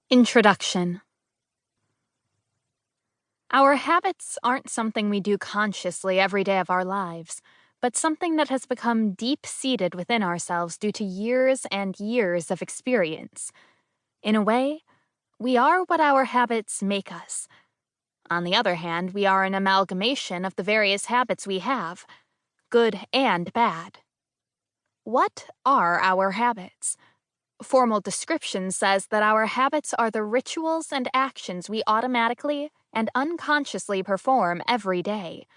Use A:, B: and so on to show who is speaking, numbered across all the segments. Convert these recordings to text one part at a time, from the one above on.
A: Introduction. Our habits aren't something we do consciously every day of our lives, but something that has become deep-seated within ourselves due to years and years of experience. In a way, we are what our habits make us. On the other hand, we are an amalgamation of the various habits we have, good and bad. What are our habits? Formal description says that our habits are the rituals and actions we automatically and unconsciously perform every day.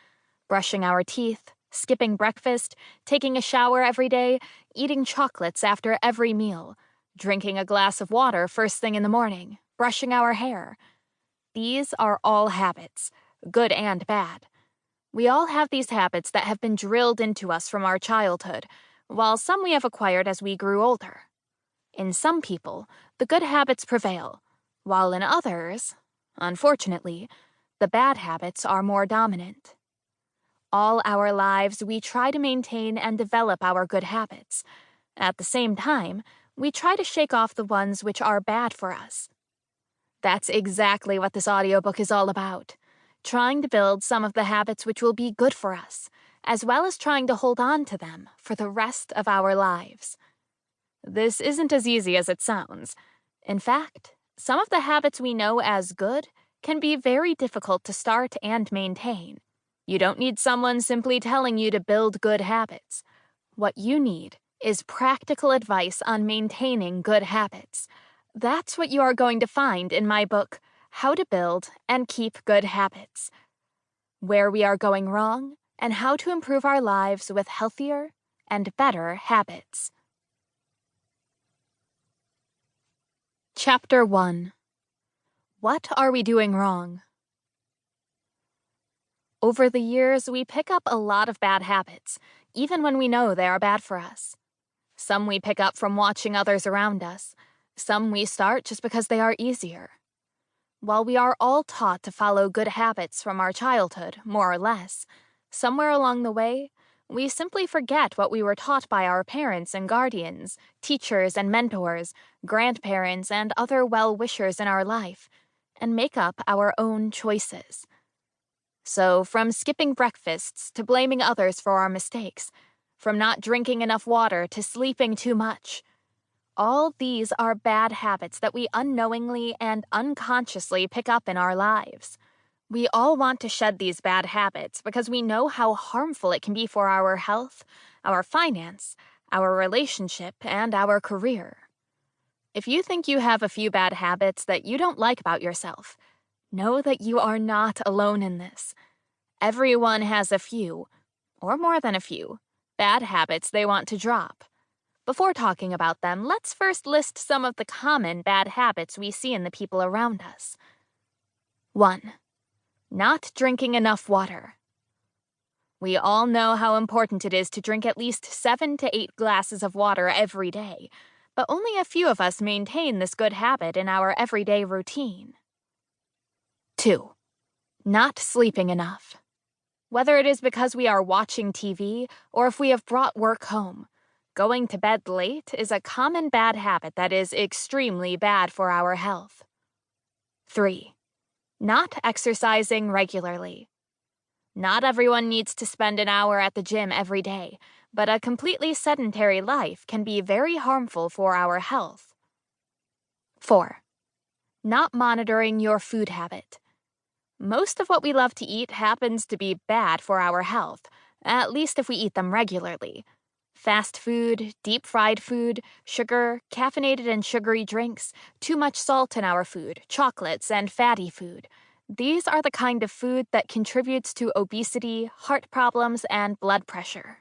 A: Brushing our teeth, skipping breakfast, taking a shower every day, eating chocolates after every meal, drinking a glass of water first thing in the morning, brushing our hair. These are all habits, good and bad. We all have these habits that have been drilled into us from our childhood, while some we have acquired as we grew older. In some people, the good habits prevail, while in others, unfortunately, the bad habits are more dominant. All our lives, we try to maintain and develop our good habits. At the same time, we try to shake off the ones which are bad for us. That's exactly what this audiobook is all about, trying to build some of the habits which will be good for us, as well as trying to hold on to them for the rest of our lives. This isn't as easy as it sounds. In fact, some of the habits we know as good can be very difficult to start and maintain. You don't need someone simply telling you to build good habits. What you need is practical advice on maintaining good habits. That's what you are going to find in my book, How to Build and Keep Good Habits. Where we are going wrong and how to improve our lives with healthier and better habits. Chapter 1. What are we doing wrong? Over the years, we pick up a lot of bad habits, even when we know they are bad for us. Some we pick up from watching others around us. Some we start just because they are easier. While we are all taught to follow good habits from our childhood, more or less, somewhere along the way, we simply forget what we were taught by our parents and guardians, teachers and mentors, grandparents and other well-wishers in our life, and make up our own choices. So, from skipping breakfasts to blaming others for our mistakes, from not drinking enough water to sleeping too much, all these are bad habits that we unknowingly and unconsciously pick up in our lives. We all want to shed these bad habits because we know how harmful it can be for our health, our finance, our relationship, and our career. If you think you have a few bad habits that you don't like about yourself, know that you are not alone in this. Everyone has a few, or more than a few, bad habits they want to drop. Before talking about them, let's first list some of the common bad habits we see in the people around us. 1. Not drinking enough water. We all know how important it is to drink at least 7 to 8 glasses of water every day, but only a few of us maintain this good habit in our everyday routine. 2. Not sleeping enough. Whether it is because we are watching TV or if we have brought work home, going to bed late is a common bad habit that is extremely bad for our health. 3. Not exercising regularly. Not everyone needs to spend an hour at the gym every day, but a completely sedentary life can be very harmful for our health. 4. Not monitoring your food habit. Most of what we love to eat happens to be bad for our health, at least if we eat them regularly. Fast food, deep-fried food, sugar, caffeinated and sugary drinks, too much salt in our food, chocolates, and fatty food. These are the kind of food that contributes to obesity, heart problems, and blood pressure.